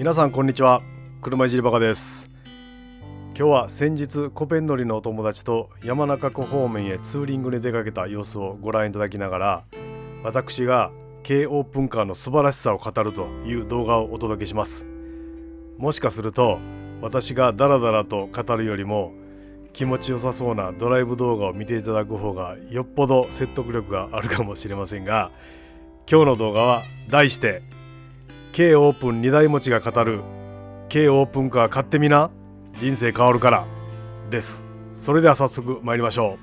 皆さんこんにちは。車いじりバカです。今日は先日コペン乗りのお友達と山中湖方面へツーリングに出かけた様子をご覧いただきながら、私が軽オープンカーの素晴らしさを語るという動画をお届けします。もしかすると私がダラダラと語るよりも気持ちよさそうなドライブ動画を見ていただく方がよっぽど説得力があるかもしれませんが、今日の動画は題して軽オープン2台持ちが語る軽オープンカー買ってみな、人生変わるからです。それでは早速参りましょ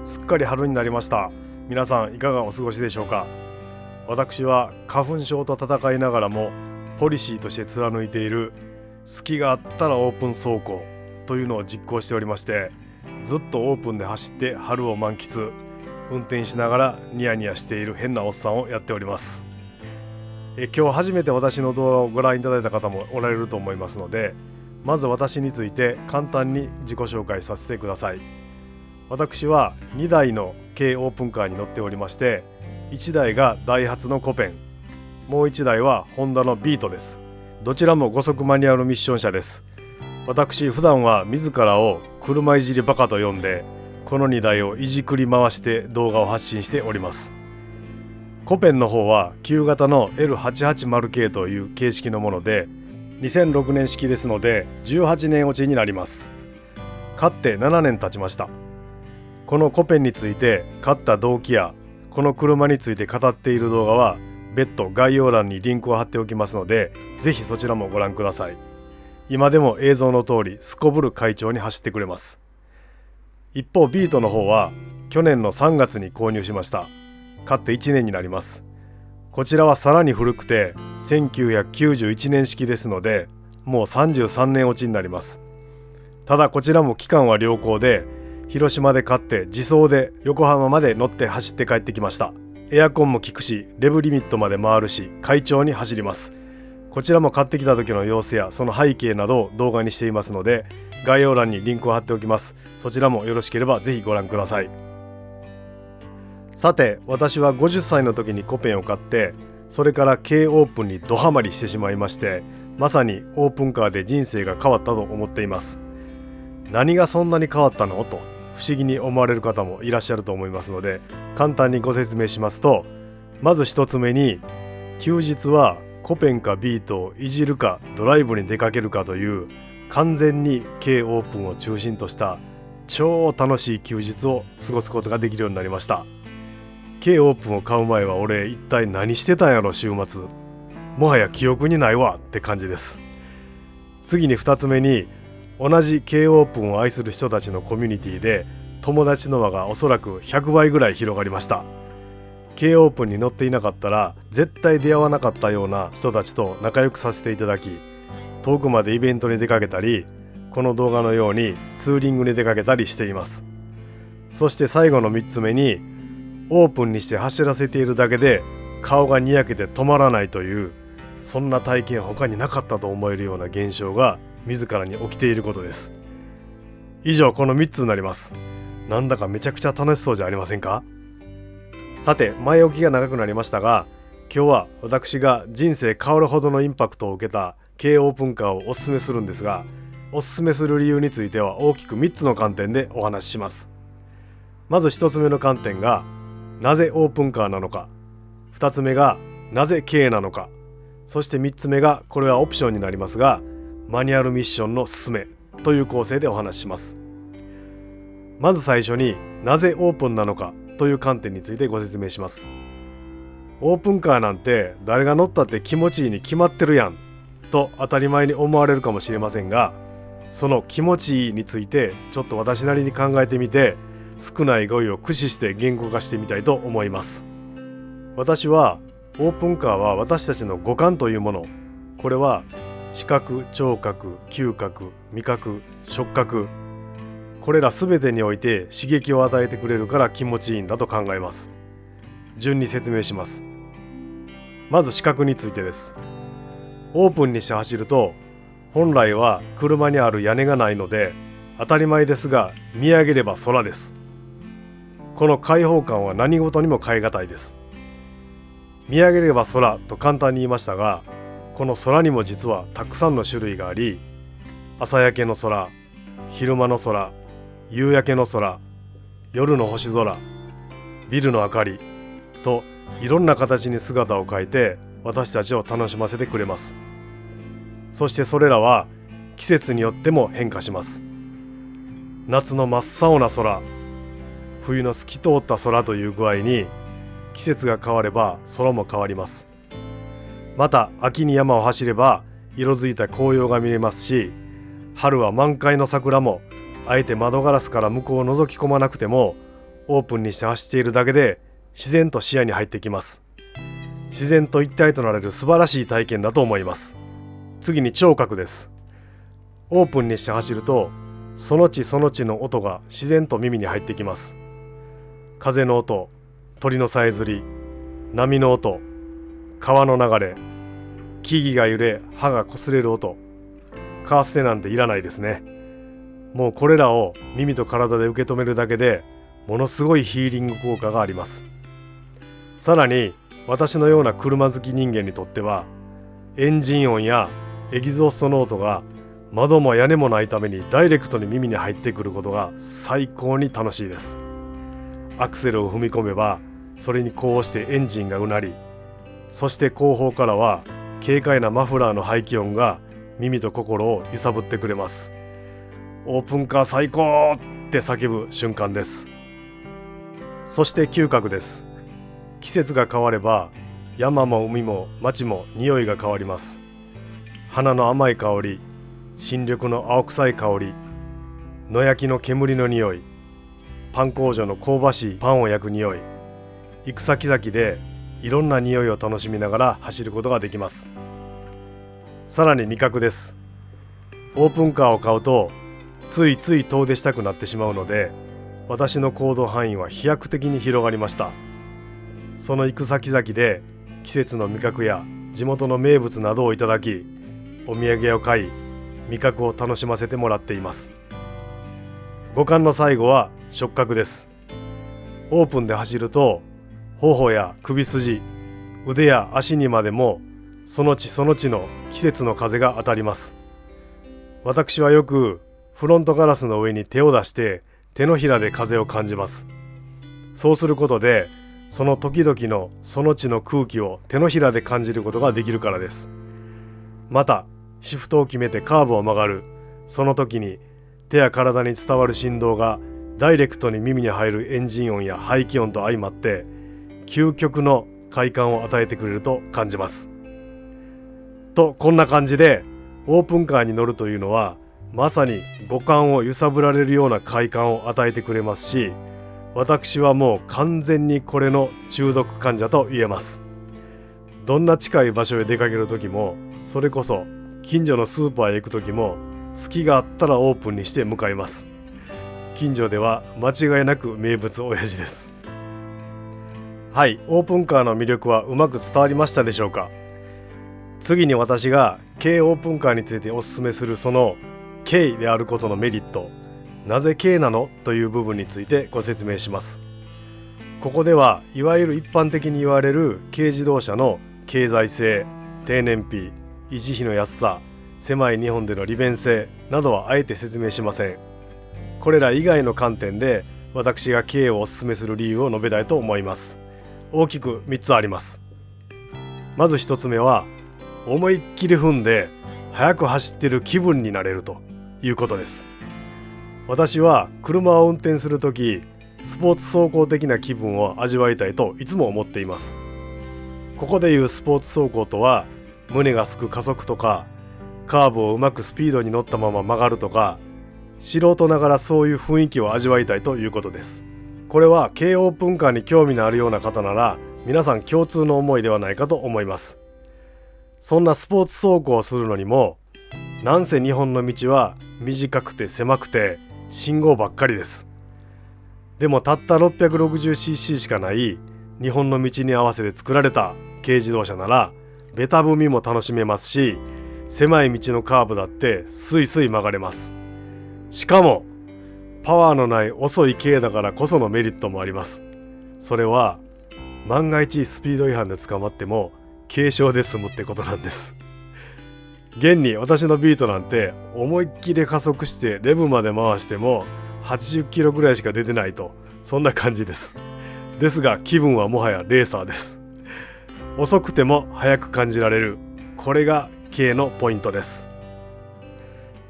う。すっかり春になりました。皆さんいかがお過ごしでしょうか。私は花粉症と戦いながらもポリシーとして貫いている隙があったらオープン走行というのを実行しておりまして、ずっとオープンで走って春を満喫、運転しながらニヤニヤしている変なおっさんをやっております。今日初めて私の動画をご覧いただいた方もおられると思いますので、まず私について簡単に自己紹介させてください。私は2台の軽オープンカーに乗っておりまして、1台がダイハツのコペン、もう1台はホンダのビートです。どちらも5速マニュアルミッション車です。私普段は自らを車いじりバカと呼んで、この2台をいじくり回して動画を発信しております。コペンの方は旧型の L880 系という形式のもので、2006年式ですので18年落ちになります。買って7年経ちました。このコペンについて買った動機やこの車について語っている動画は別途概要欄にリンクを貼っておきますので、ぜひそちらもご覧ください。今でも映像の通りすこぶる快調に走ってくれます。一方ビートの方は去年の3月に購入しました。買って1年になります。こちらはさらに古くて1991年式ですので、もう33年落ちになります。ただこちらも期間は良好で、広島で買って自走で横浜まで乗って走って帰ってきました。エアコンも効くし、レブリミットまで回るし、快調に走ります。こちらも買ってきた時の様子やその背景などを動画にしていますので、概要欄にリンクを貼っておきます。そちらもよろしければぜひご覧ください。さて、私は50歳の時にコペンを買って、それから軽オープンにドハマりしてしまいまして、まさにオープンカーで人生が変わったと思っています。何がそんなに変わったのと不思議に思われる方もいらっしゃると思いますので、簡単にご説明しますと、まず一つ目に、休日はコペンかビートをいじるかドライブに出かけるかという完全に軽オープンを中心とした超楽しい休日を過ごすことができるようになりました。軽オープンを買う前は俺一体何してたんやろ週末、もはや記憶にないわって感じです。次に2つ目に、同じ軽オープンを愛する人たちのコミュニティで友達の輪がおそらく100倍ぐらい広がりました。軽オープンに乗っていなかったら絶対出会わなかったような人たちと仲良くさせていただき、遠くまでイベントに出かけたり、この動画のようにツーリングに出かけたりしています。そして最後の3つ目に、オープンにして走らせているだけで顔がにやけて止まらないという、そんな体験他になかったと思えるような現象が自らに起きていることです。以上この3つになります。なんだかめちゃくちゃ楽しそうじゃありませんか。さて、前置きが長くなりましたが、今日は私が人生変わるほどのインパクトを受けた軽オープンカーをおすすめするんですが、おすすめする理由については大きく3つの観点でお話しします。まず1つ目の観点がなぜオープンカーなのか、2つ目がなぜ軽なのか、そして3つ目が、これはオプションになりますが、マニュアルミッションのすすめという構成でお話しします。まず最初になぜオープンなのかという観点についてご説明します。オープンカーなんて誰が乗ったって気持ちいいに決まってるやんと当たり前に思われるかもしれませんが、その気持ちいいについてちょっと私なりに考えてみて、少ない語彙を駆使して言語化してみたいと思います。私はオープンカーは私たちの五感というもの、これは視覚、聴覚、嗅覚、味覚、触覚、これら全てにおいて刺激を与えてくれるから気持ちいいんだと考えます。順に説明します。まず視覚についてです。オープンにして走ると、本来は車にある屋根がないので当たり前ですが、見上げれば空です。この開放感は何事にも代え難いです。見上げれば空と簡単に言いましたが、この空にも実はたくさんの種類があり、朝焼けの空、昼間の空、夕焼けの空、夜の星空、ビルの明かりといろんな形に姿を変えて私たちを楽しませてくれます。そしてそれらは季節によっても変化します。夏の真っ青な空、冬の透き通った空という具合に季節が変われば空も変わります。また秋に山を走れば色づいた紅葉が見れますし、春は満開の桜もあえて窓ガラスから向こうを覗き込まなくてもオープンにして走っているだけで自然と視野に入ってきます。自然と一体となれる素晴らしい体験だと思います。次に聴覚です。オープンにして走るとその地その地の音が自然と耳に入ってきます。風の音、鳥のさえずり、波の音、川の流れ、木々が揺れ葉が擦れる音、カーステなんていらないですね。もうこれらを耳と体で受け止めるだけでものすごいヒーリング効果があります。さらに私のような車好き人間にとってはエンジン音やエキゾーストの音が窓も屋根もないためにダイレクトに耳に入ってくることが最高に楽しいです。アクセルを踏み込めばそれにこうしてエンジンがうなり、そして後方からは軽快なマフラーの排気音が耳と心を揺さぶってくれます。オープンカー最高って叫ぶ瞬間です。そして嗅覚です。季節が変われば山も海も街も匂いが変わります。花の甘い香り、新緑の青臭い香り、野焼きの煙の匂い、パン工場の香ばしいパンを焼く匂い、行く先々でいろんな匂いを楽しみながら走ることができます。さらに味覚です。オープンカーを買うとついつい遠出したくなってしまうので、私の行動範囲は飛躍的に広がりました。その行く先々で季節の味覚や地元の名物などをいただき、お土産を買い味覚を楽しませてもらっています。五感の最後は触覚です。オープンで走ると頬や首筋、腕や足にまでもその地その地の季節の風が当たります。私はよくフロントガラスの上に手を出して手のひらで風を感じます。そうすることでその時々のその地の空気を手のひらで感じることができるからです。またシフトを決めてカーブを曲がるその時に手や体に伝わる振動がダイレクトに耳に入るエンジン音や排気音と相まって究極の快感を与えてくれると感じます。とこんな感じでオープンカーに乗るというのはまさに五感を揺さぶられるような快感を与えてくれますし、私はもう完全にこれの中毒患者と言えます。どんな近い場所へ出かける時も、それこそ近所のスーパーへ行く時も隙があったらオープンにして向かいます。近所では間違いなく名物親父です。はい、オープンカーの魅力はうまく伝わりましたでしょうか。次に私が軽オープンカーについておすすめするその軽であることのメリット、なぜ軽なのという部分についてご説明します。ここではいわゆる一般的に言われる軽自動車の経済性、低燃費、維持費の安さ、狭い日本での利便性などはあえて説明しません。これら以外の観点で私が軽をおすすめする理由を述べたいと思います。大きく3つあります。まず1つ目は思いっきり踏んで速く走っている気分になれるということです。私は車を運転するときスポーツ走行的な気分を味わいたいといつも思っています。ここでいうスポーツ走行とは胸がすく加速とかカーブをうまくスピードに乗ったまま曲がるとか、素人ながらそういう雰囲気を味わいたいということです。これは軽オープンカーに興味のあるような方なら皆さん共通の思いではないかと思います。そんなスポーツ走行をするのにもなんせ日本の道は短くて狭くて信号ばっかりです。でもたった 660cc しかない日本の道に合わせて作られた軽自動車ならベタ踏みも楽しめますし、狭い道のカーブだってスイスイ曲がれます。しかもパワーのない遅い軽だからこそのメリットもあります。それは万が一スピード違反で捕まっても軽傷で済むってことなんです。現に私のビートなんて思いっきり加速してレブまで回しても80キロぐらいしか出てないと、そんな感じです。ですが気分はもはやレーサーです。遅くても速く感じられる、これが軽のポイントです。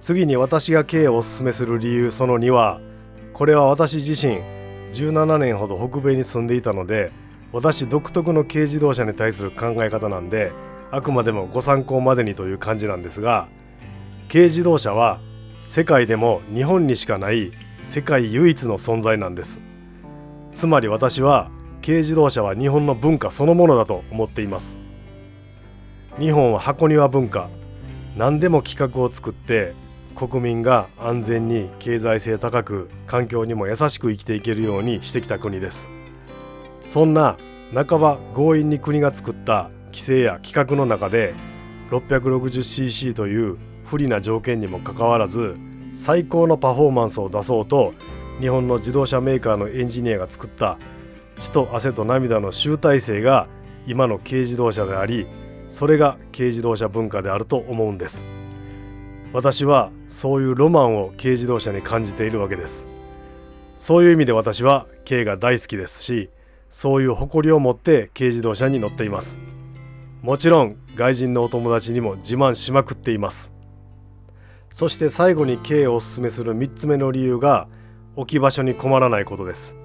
次に私が軽をおすすめする理由その2は、これは私自身17年ほど北米に住んでいたので、私独特の軽自動車に対する考え方なんで、あくまでもご参考までにという感じなんですが、軽自動車は世界でも日本にしかない世界唯一の存在なんです。つまり私は軽自動車は日本の文化そのものだと思っています。日本は箱庭文化、何でも企画を作って国民が安全に経済性高く環境にも優しく生きていけるようにしてきた国です。そんな半ば強引に国が作った規制や規格の中で 660cc という不利な条件にもかかわらず最高のパフォーマンスを出そうと、日本の自動車メーカーのエンジニアが作った血と汗と涙の集大成が今の軽自動車であり、それが軽自動車文化であると思うんです。私はそういうロマンを軽自動車に感じているわけです。そういう意味で私は軽が大好きですし、そういう誇りを持って軽自動車に乗っています。もちろん外人のお友達にも自慢しまくっています。そして最後に軽をおすすめする3つ目の理由が、置き場所に困らないことです。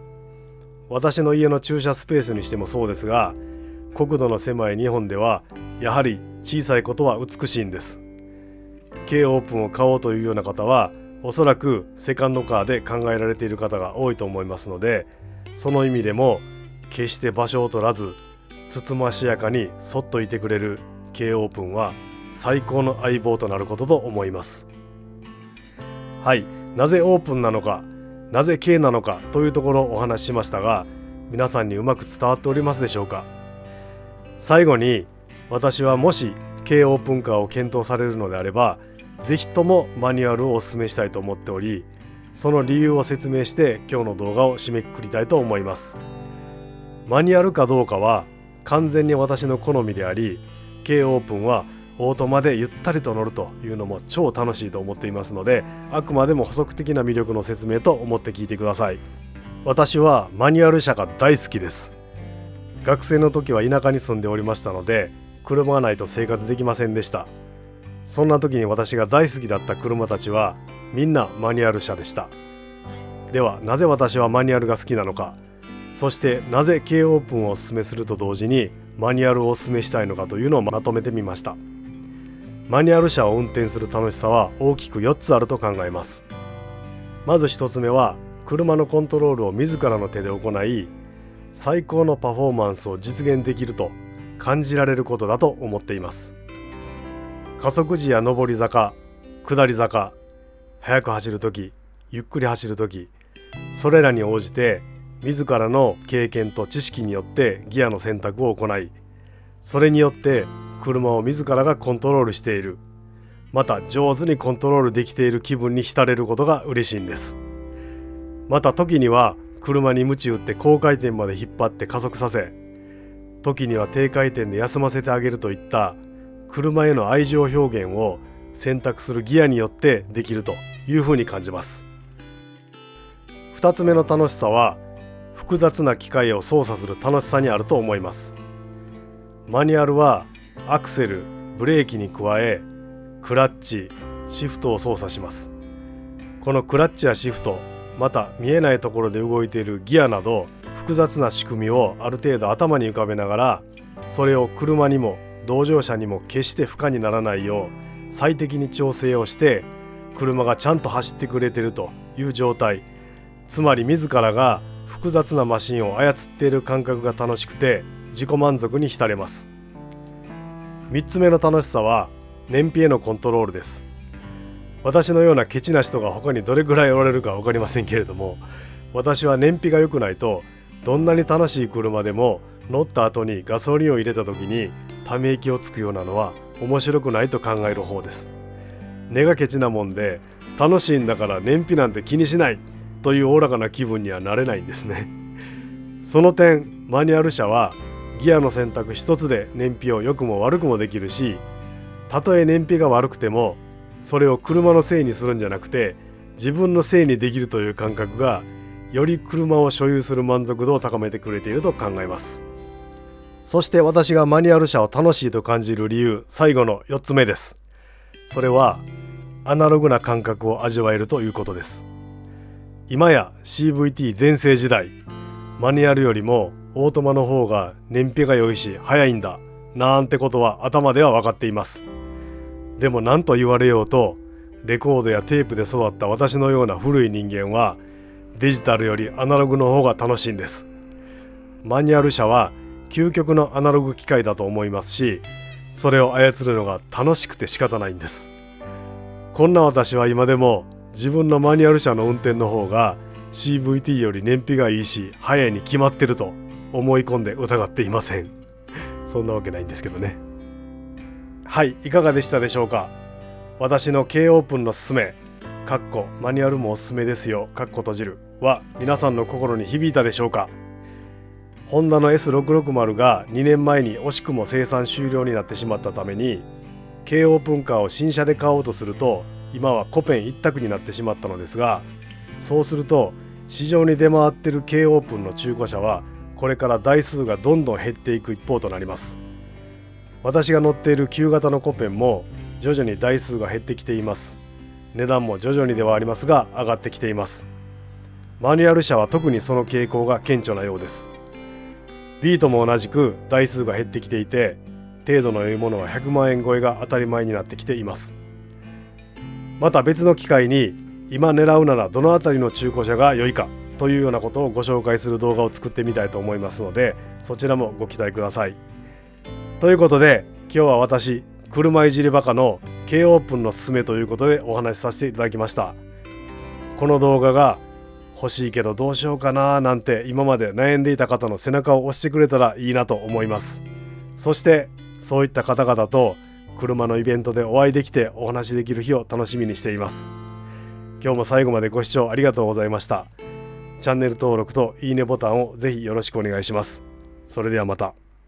私の家の駐車スペースにしてもそうですが、国土の狭い日本ではやはり小さいことは美しいんです。軽オープンを買おうというような方はおそらくセカンドカーで考えられている方が多いと思いますので、その意味でも決して場所を取らずつつましやかにそっといてくれる軽オープンは最高の相棒となることと思います。はい、なぜオープンなのか、なぜ軽なのかというところをお話ししましたが、皆さんにうまく伝わっておりますでしょうか。最後に、私はもし軽オープンカーを検討されるのであれば、ぜひともマニュアルをお勧めしたいと思っており、その理由を説明して今日の動画を締めくくりたいと思います。マニュアルかどうかは完全に私の好みであり、軽オープンはオートマでゆったりと乗るというのも超楽しいと思っていますので、あくまでも補足的な魅力の説明と思って聞いてください。私はマニュアル車が大好きです。学生の時は田舎に住んでおりましたので、車がないと生活できませんでした。そんな時に私が大好きだった車たちはみんなマニュアル車でした。ではなぜ私はマニュアルが好きなのか、そしてなぜ軽オープンをお勧めすると同時にマニュアルをお勧めしたいのかというのをまとめてみました。マニュアル車を運転する楽しさは大きく4つあると考えます。まず1つ目は、車のコントロールを自らの手で行い、最高のパフォーマンスを実現できると感じられることだと思っています。加速時や上り坂、下り坂、速く走るとき、ゆっくり走るとき、それらに応じて自らの経験と知識によってギアの選択を行い、それによって車を自らがコントロールしている、また上手にコントロールできている気分に浸れることが嬉しいんです。また時には車に鞭打って高回転まで引っ張って加速させ、時には低回転で休ませてあげるといった車への愛情表現を選択するギアによってできるというふうに感じます。2つ目の楽しさは、複雑な機械を操作する楽しさにあると思います。マニュアルはアクセル、ブレーキに加えクラッチ、シフトを操作します。このクラッチやシフト、また見えないところで動いているギアなど複雑な仕組みをある程度頭に浮かべながら、それを車にも同乗者にも決して負荷にならないよう最適に調整をして車がちゃんと走ってくれているという状態、つまり自らが複雑なマシンを操っている感覚が楽しくて自己満足に浸れます。3つ目の楽しさは燃費へのコントロールです。私のようなケチな人が他にどれくらいおられるか分かりませんけれども、私は燃費が良くないとどんなに楽しい車でも乗った後にガソリンを入れた時にため息をつくようなのは面白くないと考える方です。根がケチなもんで、楽しいんだから燃費なんて気にしないというおおらかな気分にはなれないんですね。その点マニュアル車はギアの選択一つで燃費を良くも悪くもできるし、たとえ燃費が悪くてもそれを車のせいにするんじゃなくて自分のせいにできるという感覚がより車を所有する満足度を高めてくれていると考えます。そして私がマニュアル車を楽しいと感じる理由、最後の4つ目です。それはアナログな感覚を味わえるということです。今や CVT 全盛時代、マニュアルよりもオートマの方が燃費が良いし速いんだなんてことは頭では分かっています。でも何と言われようとレコードやテープで育った私のような古い人間はデジタルよりアナログの方が楽しいんです。マニュアル車は究極のアナログ機械だと思いますし、それを操るのが楽しくて仕方ないんです。こんな私は今でも自分のマニュアル車の運転の方が CVT より燃費がいいし速いに決まってると思い込んで疑っていません。そんなわけないんですけどね。はい、いかがでしたでしょうか。私の軽オープンのすすめマニュアルもおすすめですよ閉じるは皆さんの心に響いたでしょうか。ホンダの S660 が2年前に惜しくも生産終了になってしまったために軽オープンカーを新車で買おうとすると今はコペン一択になってしまったのですが、そうすると市場に出回っている軽オープンの中古車はこれから台数がどんどん減っていく一方となります。私が乗っている旧型のコペンも徐々に台数が減ってきています。値段も徐々にではありますが上がってきています。マニュアル車は特にその傾向が顕著なようです。ビートも同じく台数が減ってきていて、程度の良いものは100万円超えが当たり前になってきています。また別の機会に今狙うならどのあたりの中古車が良いかというようなことをご紹介する動画を作ってみたいと思いますので、そちらもご期待ください。ということで今日は私車いじりバカの軽オープンのすすめということでお話しさせていただきました。この動画が欲しいけどどうしようかななんて今まで悩んでいた方の背中を押してくれたらいいなと思います。そしてそういった方々と車のイベントでお会いできてお話しできる日を楽しみにしています。今日も最後までご視聴ありがとうございました。チャンネル登録といいねボタンをぜひよろしくお願いします。それではまた。